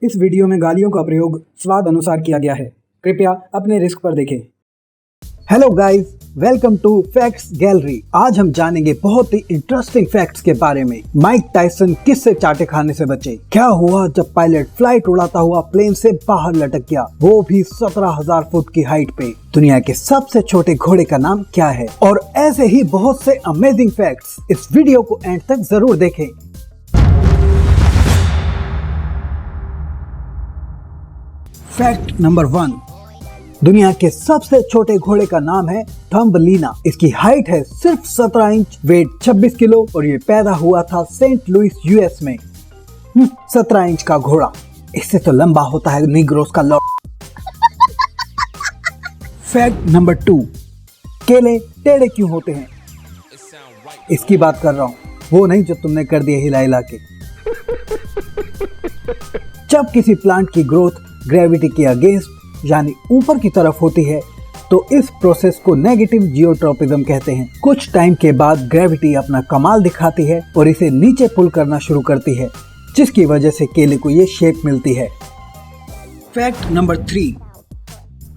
इस वीडियो में गालियों का प्रयोग स्वाद अनुसार किया गया है। कृपया अपने रिस्क पर देखें। Hello guys, welcome to Facts Gallery. आज हम जानेंगे बहुत ही इंटरेस्टिंग फैक्ट्स के बारे में। माइक टायसन किससे चाटे खाने से बचे? क्या हुआ जब पायलट फ्लाइट उड़ाता हुआ प्लेन से बाहर लटक गया, वो भी 17,000 फुट की हाइट पे? दुनिया के सबसे छोटे घोड़े का नाम क्या है? और ऐसे ही बहुत से अमेजिंग फैक्ट्स, इस वीडियो को एंड तक जरूर देखें। फैक्ट नंबर 1, दुनिया के सबसे छोटे घोड़े का नाम है थम्बलीना। इसकी हाइट है सिर्फ 17 इंच, वेट 26 किलो और ये पैदा हुआ था सेंट लुइस यूएस में। 17 इंच का घोड़ा, इससे तो लंबा होता है निग्रोस का लौट। फैक्ट नंबर 2, केले टेढ़े क्यों होते हैं? इसकी बात कर रहा हूँ, वो नहीं जो तुमने कर दिया हिला हिला के। जब किसी प्लांट की ग्रोथ ग्रेविटी के अगेंस्ट यानी ऊपर की तरफ होती है तो इस प्रोसेस को नेगेटिव जियोट्रॉपिज्म कहते हैं। कुछ टाइम के बाद ग्रेविटी अपना कमाल दिखाती है और इसे नीचे पुल करना शुरू करती है, जिसकी वजह से केले को ये शेप मिलती है। फैक्ट नंबर 3,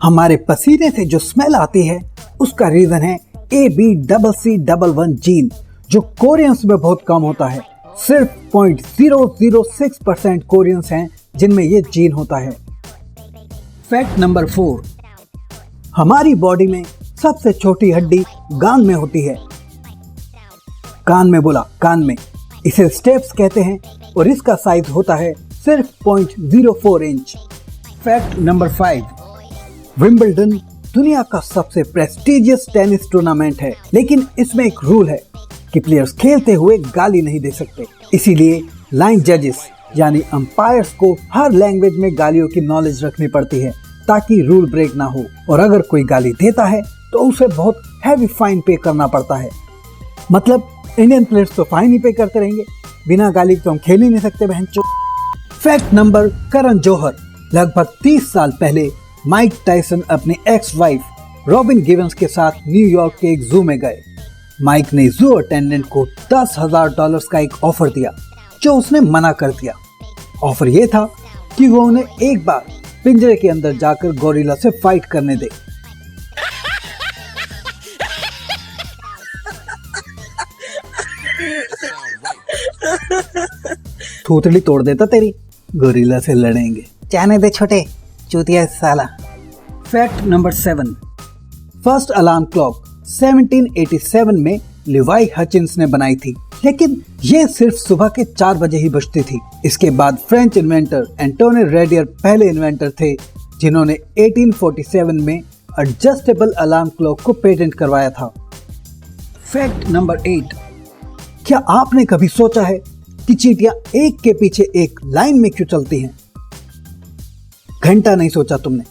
हमारे पसीने से जो स्मेल आती है उसका रीजन है ABCC11 जीन, जो कोरियंस में बहुत कम होता है। सिर्फ 0.006% कोरियंस हैं जिनमें ये जीन होता है। फैक्ट नंबर 4, हमारी बॉडी में सबसे छोटी हड्डी कान में होती है। कान में बोला, कान में। इसे स्टेप्स कहते हैं और इसका साइज होता है सिर्फ 0.04 इंच। फैक्ट नंबर 5, विंबलडन दुनिया का सबसे प्रेस्टिजियस टेनिस टूर्नामेंट है, लेकिन इसमें एक रूल है कि प्लेयर्स खेलते हुए गाली नहीं दे सकते। इसीलिए लाइन जजेस यानी अंपायर्स को हर लैंग्वेज में गालियों की नॉलेज रखनी पड़ती है ताकि रूल ब्रेक ना हो। और अगर कोई गाली देता है तो उसे बहुत हैवी फाइन पे करना पड़ता है। मतलब इंडियन प्लेयर्स तो फाइन ही पे करते रहेंगे, बिना गाली तो हम खेल ही नहीं सकते बहनचोद। Fact number, Karan Johar. लगभग 30 साल पहले माइक टायसन अपनी एक्स वाइफ रॉबिन गिवंस के साथ न्यूयॉर्क के एक जू में गए। माइक ने जू अटेंडेंट को $10,000 का एक ऑफर दिया, जो उसने मना कर दिया। ऑफर ये था कि वो उन्हें एक बार पिंजरे के अंदर जाकर गोरिल्ला से फाइट करने दे। थूथड़ी तोड़ देता तेरी, गोरिल्ला से लड़ेंगे। जाने दे छोटे चूतिया साला। Fact number 7, first alarm clock 1787 में लिवाई हचिंस ने बनाई थी, लेकिन ये सिर्फ सुबह के 4 बजे ही बजती थी। इसके बाद फ्रेंच इन्वेंटर एंटोने रेडियर पहले इन्वेंटर थे जिन्होंने 1847 में एडजस्टेबल अलार्म क्लॉक को पेटेंट करवाया था। फैक्ट नंबर 8, क्या आपने कभी सोचा है कि चींटियां एक के पीछे एक लाइन में क्यों चलती हैं? घंटा नहीं सोचा तुमने,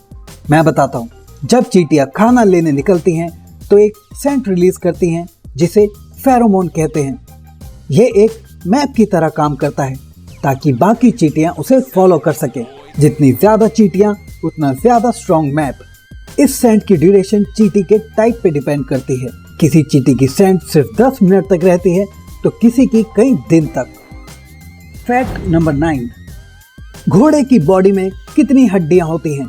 मैं बताता हूँ। जब चींटियां खाना लेने निकलती हैं तो एक सेंट रिलीज करती हैं जिसे फेरोमोन कहते हैं। ये एक मैप की तरह काम करता है ताकि बाकी चींटियां उसे फॉलो कर सकें। जितनी ज्यादा चींटियां उतना ज्यादा स्ट्रॉन्ग मैप। इस सेंट की ड्यूरेशन चींटी के टाइप पे डिपेंड करती है। किसी चींटी की सेंट सिर्फ 10 मिनट तक रहती है तो किसी की कई दिन तक। फैक्ट नंबर 9, घोड़े की बॉडी में कितनी हड्डियां होती हैं?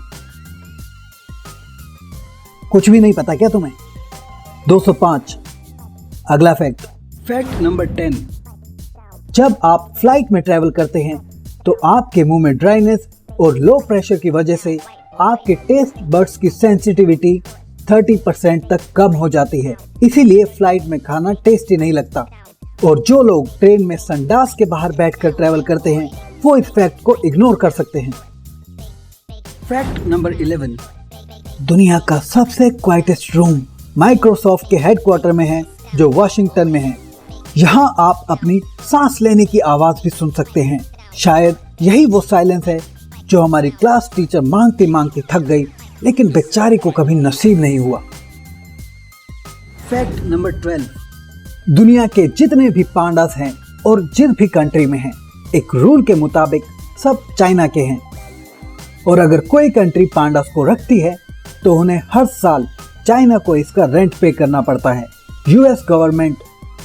कुछ भी नहीं पता क्या तुम्हें? 205। अगला फैक्ट, फैक्ट नंबर 10, जब आप फ्लाइट में ट्रैवल करते हैं तो आपके मुंह में ड्राइनेस और लो प्रेशर की वजह से आपके टेस्ट बड्स की सेंसिटिविटी 30% तक कम हो जाती है। इसीलिए फ्लाइट में खाना टेस्टी नहीं लगता। और जो लोग ट्रेन में संडास के बाहर बैठकर ट्रैवल करते हैं वो इस फैक्ट को इग्नोर कर सकते हैं। फैक्ट नंबर 11, दुनिया का सबसे क्वाइटेस्ट रूम माइक्रोसॉफ्ट के हेडक्वार्टर में है, जो वॉशिंगटन में है। यहाँ आप अपनी सांस लेने की आवाज भी सुन सकते हैं। शायद यही वो साइलेंस है जो हमारी क्लास टीचर मांगती मांगती थक गई, लेकिन बेचारी को कभी नसीब नहीं हुआ। फैक्ट नंबर 12, दुनिया के जितने भी पांडास हैं और जिस भी कंट्री में हैं, एक रूल के मुताबिक सब चाइना के हैं। और अगर कोई कंट्री पांडास को रखती है तो उन्हें हर साल चाइना को इसका रेंट पे करना पड़ता है। यूएस गवर्नमेंट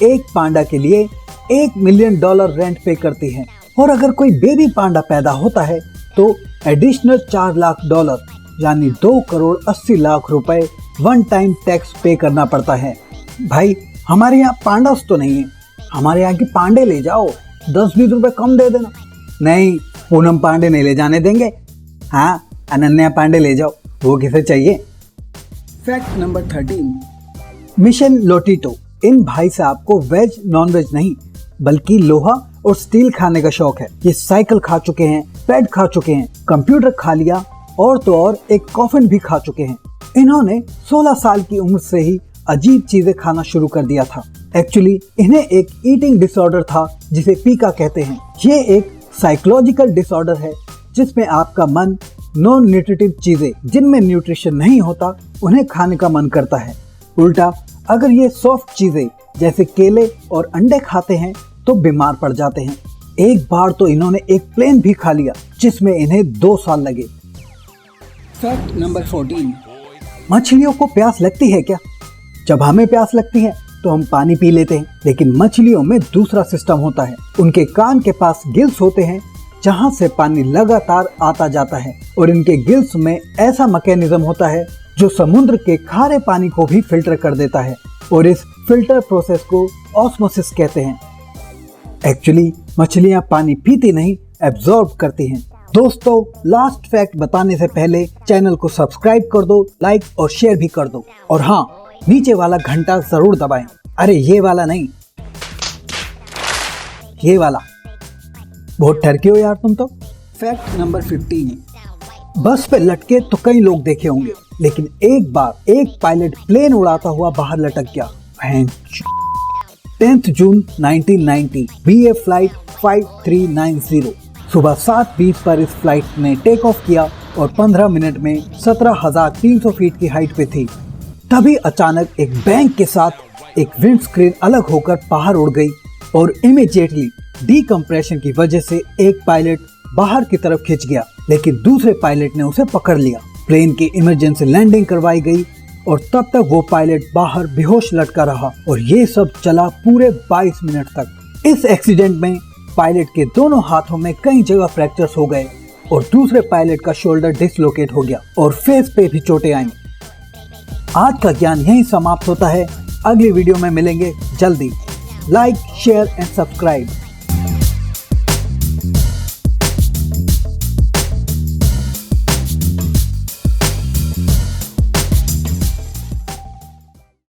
एक पांडा के लिए $1 मिलियन रेंट पे करती है। और अगर कोई बेबी पांडा पैदा होता है तो एडिशनल $4 लाख यानी 2 करोड़ 80 लाख रुपए वन टाइम टैक्स पे करना पड़ता है। भाई हमारे यहाँ पांडव तो नहीं है, हमारे यहाँ की पांडे ले जाओ, 10-20 रुपए कम दे देना। नहीं, पूनम पांडे नहीं ले जाने देंगे। हाँ, अनन्या पांडे ले जाओ, वो किसे चाहिए। फैक्ट नंबर 13, मिशन लोटीटो। इन भाई साहब को वेज नॉन वेज नहीं बल्कि लोहा और स्टील खाने का शौक है। ये साइकिल खा चुके हैं, बेड खा चुके हैं, कंप्यूटर खा लिया और तो और एक कॉफिन भी खा चुके हैं। इन्होंने 16 साल की उम्र से ही अजीब चीजें खाना शुरू कर दिया था। एक्चुअली इन्हें एक ईटिंग डिसऑर्डर था जिसे पीका कहते हैं। ये एक साइकोलॉजिकल डिसऑर्डर है जिसमें आपका मन नॉन न्यूट्रिटिव चीजें जिनमें न्यूट्रिशन नहीं होता उन्हें खाने का मन करता है। उल्टा अगर ये सॉफ्ट चीजें जैसे केले और अंडे खाते हैं तो बीमार पड़ जाते हैं। एक बार तो इन्होंने एक प्लेन भी खा लिया जिसमें इन्हें 2 साल लगे। फैक्ट नंबर 14, मछलियों को प्यास लगती है क्या? जब हमें प्यास लगती है तो हम पानी पी लेते हैं, लेकिन मछलियों में दूसरा सिस्टम होता है। उनके कान के पास गिल्स होते हैं जहां से पानी लगातार आता जाता है और इनके गिल्स में ऐसा मैकेनिज्म होता है जो समुद्र के खारे पानी को भी फिल्टर कर देता है और इस फिल्टर प्रोसेस को ऑस्मोसिस कहते हैं। एक्चुअली मछलियां पानी पीती नहीं, एब्जॉर्ब करती हैं। दोस्तों, लास्ट फैक्ट बताने से पहले चैनल को सब्सक्राइब कर दो, लाइक और शेयर भी कर दो और हाँ, नीचे वाला घंटा जरूर दबाएं। अरे ये वाला नहीं, ये वाला। बहुत ठरके हो यार तुम तो। फैक्ट नंबर 15, बस पे लटके तो कई लोग देखे होंगे, लेकिन एक बार एक पायलट प्लेन उड़ाता हुआ बाहर लटक गया। 10 जून 1990 BA फ्लाइट 5390 सुबह 7:20 पर इस फ्लाइट ने टेक ऑफ किया और 15 मिनट में 17,300 फीट की हाइट पे थी। तभी अचानक एक बैंग के साथ एक विंड स्क्रीन अलग होकर बाहर उड़ गई और इमीडिएटली डीकम्प्रेशन की वजह से एक पायलट बाहर की तरफ खिंच गया, लेकिन दूसरे पायलट ने उसे पकड़ लिया। प्लेन की इमरजेंसी लैंडिंग करवाई गई और तब तक वो पायलट बाहर बेहोश लटका रहा और ये सब चला पूरे 22 मिनट तक। इस एक्सीडेंट में पायलट के दोनों हाथों में कई जगह फ्रैक्चर्स हो गए और दूसरे पायलट का शोल्डर डिसलोकेट हो गया और फेस पे भी चोटें आईं। आज का ज्ञान यहीं समाप्त होता है। अगली वीडियो में मिलेंगे जल्दी। Like, share and subscribe.